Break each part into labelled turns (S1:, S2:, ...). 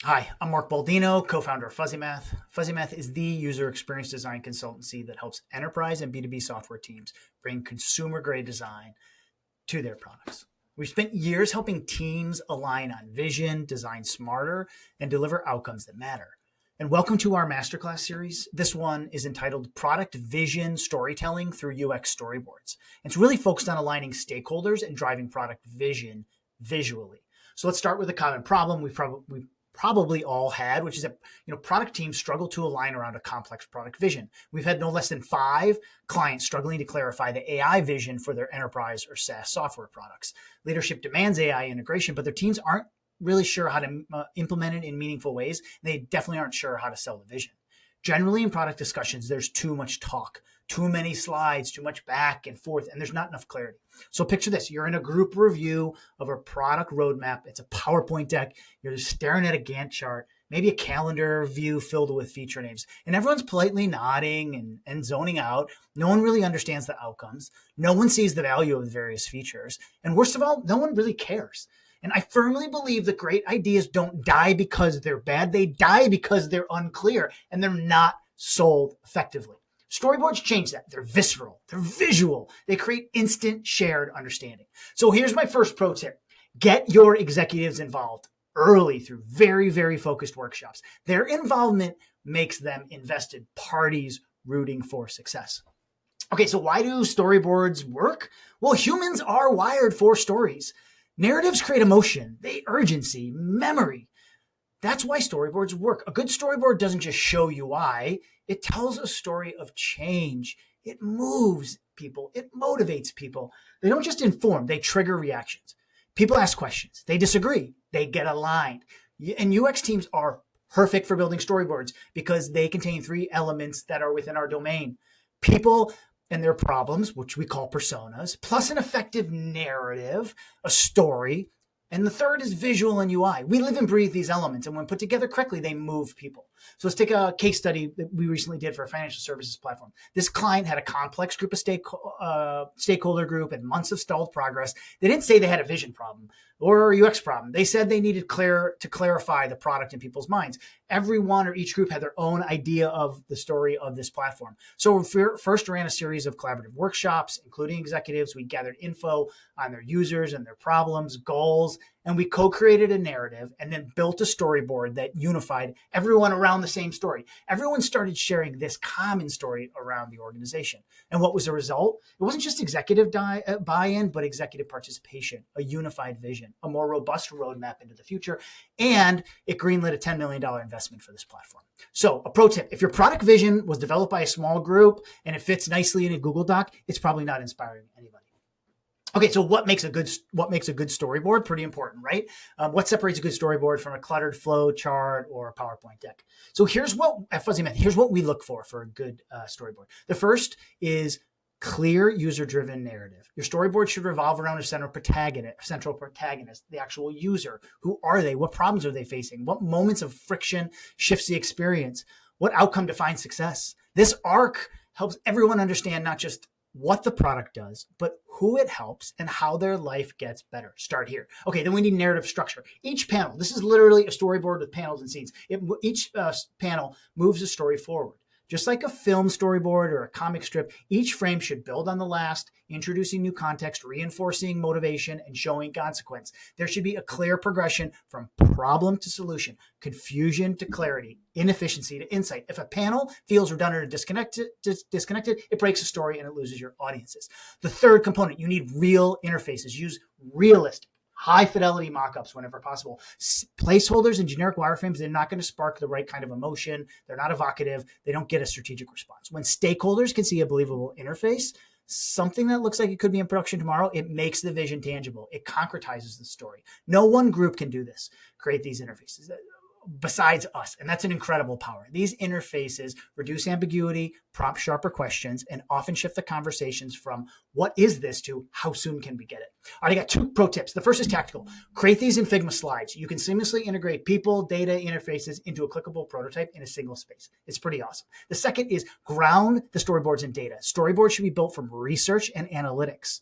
S1: Hi, I'm Mark Baldino, co-founder of Fuzzy Math. Fuzzy Math is the user experience design consultancy that helps enterprise and B2B software teams bring consumer-grade design to their products. We've spent years helping teams align on vision, design smarter, and deliver outcomes that matter. And welcome to our Masterclass series. This one is entitled Product Vision Storytelling Through UX Storyboards. It's really focused on aligning stakeholders and driving product vision visually. So let's start with a common problem we probably all had, which is that product teams struggle to align around a complex product vision. We've had no less than 5 clients struggling to clarify the AI vision for their enterprise or SaaS software products. Leadership demands AI integration, but their teams aren't really sure how to implement it in meaningful ways. They definitely aren't sure how to sell the vision. Generally, in product discussions, there's too much talk, too many slides, too much back and forth, and there's not enough clarity. So picture this. You're in a group review of a product roadmap. It's a PowerPoint deck. You're just staring at a Gantt chart, maybe a calendar view filled with feature names. And everyone's politely nodding and zoning out. No one really understands the outcomes. No one sees the value of the various features. And worst of all, no one really cares. And I firmly believe that great ideas don't die because they're bad. They die because they're unclear and they're not sold effectively. Storyboards change that. They're visceral. They're visual. They create instant shared understanding. So here's my first pro tip. Get your executives involved early through very, very focused workshops. Their involvement makes them invested parties rooting for success. Okay, so why do storyboards work? Well, humans are wired for stories. Narratives create emotion, urgency, memory. That's why storyboards work. A good storyboard doesn't just show UI, it tells a story of change. It moves people, it motivates people. They don't just inform, they trigger reactions. People ask questions, they disagree, they get aligned. And UX teams are perfect for building storyboards because they contain 3 elements that are within our domain. People and their problems, which we call personas, plus an effective narrative, a story, and the third is visual and UI. We live and breathe these elements, and when put together correctly, they move people. So let's take a case study that we recently did for a financial services platform. This client had a complex group of stakeholder group and months of stalled progress. They didn't say they had a vision problem or a UX problem. They said they needed to clarify the product in people's minds. Everyone or each group had their own idea of the story of this platform. So we first ran a series of collaborative workshops, including executives. We gathered info on their users and their problems, goals, and we co-created a narrative and then built a storyboard that unified everyone around the same story. Everyone started sharing this common story around the organization. And what was the result? It wasn't just executive buy-in, but executive participation, a unified vision, a more robust roadmap into the future, and it greenlit a $10 million investment for this platform. So a pro tip, if your product vision was developed by a small group and it fits nicely in a Google Doc, it's probably not inspiring anybody. Okay, so what makes a good storyboard? Pretty important, right? What separates a good storyboard from a cluttered flow chart or a PowerPoint deck? So here's what at Fuzzy Math, here's what we look for a good storyboard. The first is clear user-driven narrative. Your storyboard should revolve around a central protagonist, the actual user. Who are they? What problems are they facing? What moments of friction shifts the experience? What outcome defines success? This arc helps everyone understand not just what the product does, but who it helps and how their life gets better. Start here. Okay, then we need narrative structure. Each panel, this is literally a storyboard with panels and scenes. Each panel moves a story forward. Just like a film storyboard or a comic strip, each frame should build on the last, introducing new context, reinforcing motivation, and showing consequence. There should be a clear progression from problem to solution, confusion to clarity, inefficiency to insight. If a panel feels redundant or disconnected, it breaks the story and it loses your audiences. The third component, you need real interfaces. Use realistic, high fidelity mockups whenever possible. Placeholders and generic wireframes, they're not going to spark the right kind of emotion. They're not evocative. They don't get a strategic response. When stakeholders can see a believable interface, something that looks like it could be in production tomorrow, it makes the vision tangible. It concretizes the story. No one group can do this, create these interfaces besides us. And that's an incredible power. These interfaces reduce ambiguity, prompt sharper questions, and often shift the conversations from what is this to how soon can we get it? All right, I got 2 pro tips. The first is tactical. Create these in Figma slides. You can seamlessly integrate people, data, interfaces into a clickable prototype in a single space. It's pretty awesome. The second is ground the storyboards in data. Storyboards should be built from research and analytics.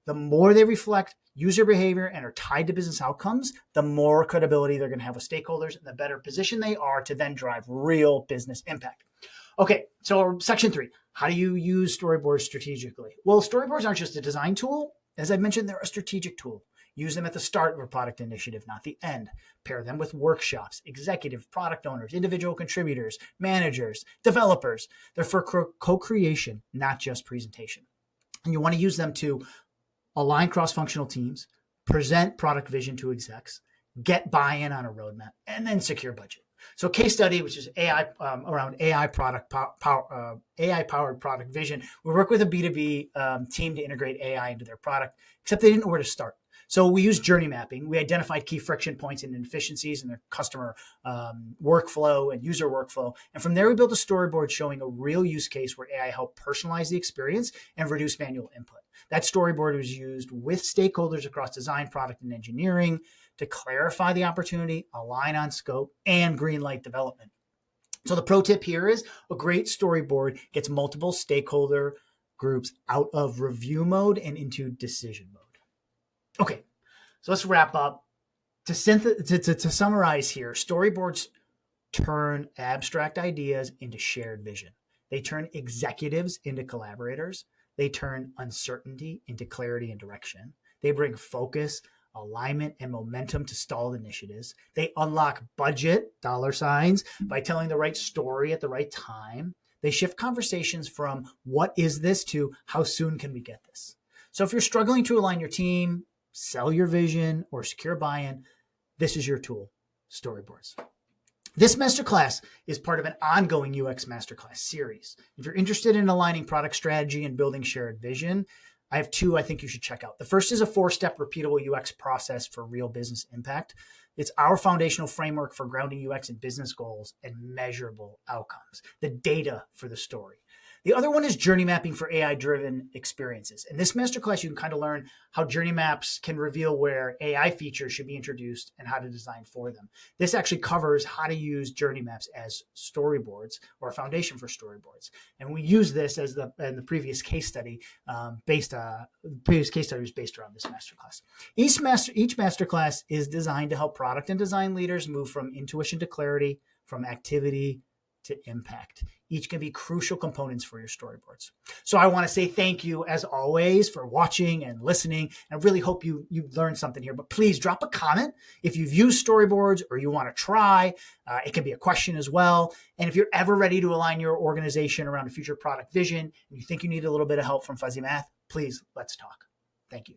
S1: The more they reflect user behavior and are tied to business outcomes, the more credibility they're going to have with stakeholders and the better position they are to then drive real business impact. Okay, so section 3, how do you use storyboards strategically? Well, storyboards aren't just a design tool. As I mentioned, they're a strategic tool. Use them at the start of a product initiative, not the end. Pair them with workshops, executive, product owners, individual contributors, managers, developers. They're for co-creation, not just presentation. And you want to use them to align cross-functional teams, present product vision to execs, get buy-in on a roadmap, and then secure budget. So case study, which is AI around AI powered product vision. We work with a B2B team to integrate AI into their product, except they didn't know where to start. So we used journey mapping. We identified key friction points and inefficiencies in their customer workflow and user workflow. And from there, we built a storyboard showing a real use case where AI helped personalize the experience and reduce manual input. That storyboard was used with stakeholders across design, product, and engineering to clarify the opportunity, align on scope, and greenlight development. So the pro tip here is a great storyboard gets multiple stakeholder groups out of review mode and into decision mode. Okay, so let's wrap up. To summarize here, storyboards turn abstract ideas into shared vision. They turn executives into collaborators. They turn uncertainty into clarity and direction. They bring focus, alignment, and momentum to stalled initiatives. They unlock budget, dollar signs, by telling the right story at the right time. They shift conversations from what is this to how soon can we get this? So if you're struggling to align your team, sell your vision, or secure buy-in, this is your tool, Storyboards. This masterclass is part of an ongoing UX masterclass series. If you're interested in aligning product strategy and building shared vision, I have 2 I think you should check out. The first is a 4-step repeatable UX process for real business impact. It's our foundational framework for grounding UX in business goals and measurable outcomes, the data for the story. The other one is journey mapping for AI-driven experiences. In this masterclass, you can kind of learn how journey maps can reveal where AI features should be introduced and how to design for them. This actually covers how to use journey maps as storyboards or a foundation for storyboards. And we use this as in the previous case study. The previous case study was based around this masterclass. Each masterclass is designed to help product and design leaders move from intuition to clarity, from activity to impact. Each can be crucial components for your storyboards. So I want to say thank you, as always, for watching and listening. I really hope you learned something here, but please drop a comment if you've used storyboards or you want to try. It can be a question as well. And if you're ever ready to align your organization around a future product vision and you think you need a little bit of help from Fuzzy Math, please let's talk. Thank you.